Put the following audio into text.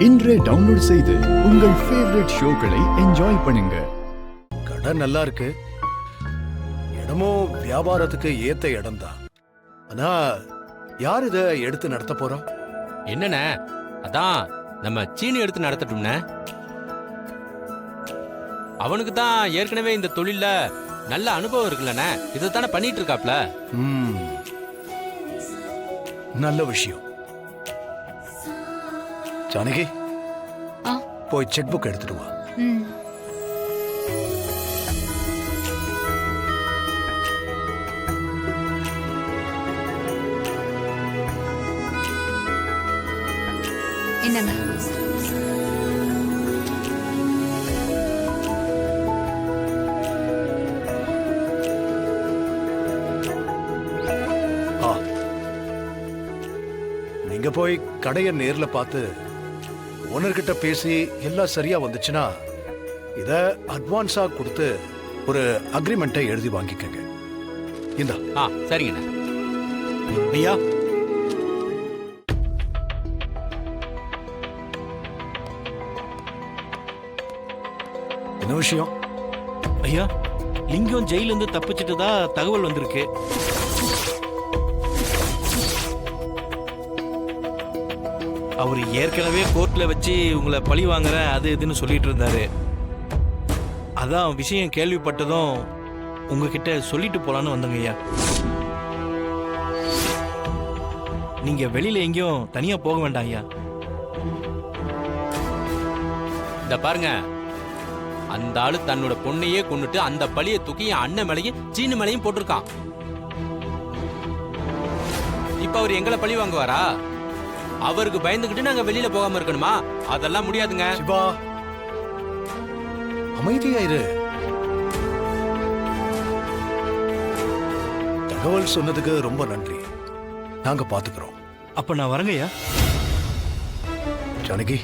இன்றே டவுன்லோட் செய்து உங்கள் ஃபேவரட் ஷோக்களை என்ஜாய் பண்ணுங்க. கடை நல்லா இருக்கு, இடமும் வியாபாரத்துக்கு ஏத்த இடம் தான். ஆனா யார் இத எடுத்து நடத்த போறா? என்னண்ணே, அதான் நம்ம சீனி எடுத்து நடத்தட்டும்ண்ணே. அவனுக்கு தான் ஏற்கனவே இந்த தொழில நல்ல அனுபவம் இருக்குல்லண்ணே, இதைத்தானே பண்ணிட்டு இருக்காப்ல. நல்ல விஷயம். ஜானகி, போய் செக் புக் எடுத்துட்டு வா. என்னங்க? நீங்க போய் கடையை நேர்ல பார்த்து ஓனர்கிட்ட பேசி எல்லாம் சரியா வந்துச்சுன்னா இத அட்வான்ஸா கொடுத்து ஒரு அக்ரிமெண்ட்டை எழுதி வாங்கிக்கங்க. இந்தா. சரிங்கண்ணா. ஐயா, என்ன விஷயம்? ஐயா, லிங்கம் ஜெயில இருந்து தப்பிச்சிட்டதா தகவல் வந்திருக்கு. அவர் ஏற்கனவே கோர்ட்ல வச்சு உங்களை பழி வாங்குற அது இதுன்னு சொல்லிட்டு இருந்தாரு. அதான் விஷயம் கேள்விப்பட்டதும் உங்ககிட்ட சொல்லிட்டு போலான்னு வந்தங்க ஐயா. நீங்க வெளியில எங்கேயும் தனியா போக வேண்டாம் ஐயா. இந்த பாருங்க, அந்த ஆளு தன்னோட பொண்ணையே கொண்டுட்டு அந்த பழிய தூக்கி என் அண்ணன் மேலையும் சீனு மேலையும் போட்டிருக்கான். இப்ப அவர் எங்களை பழி வாங்குவாரா? அவருக்கு பயந்துகிட்டு நாங்க வெளியில போகாம இருக்கணுமா? அதெல்லாம் முடியாதுங்க. சிவா, அமைதியா இரு. தகவல் சொன்னதுக்கு ரொம்ப நன்றி. நாங்க பாத்துக்கிறோம். அப்ப நான் வரங்க ஐயா. ஜானகி,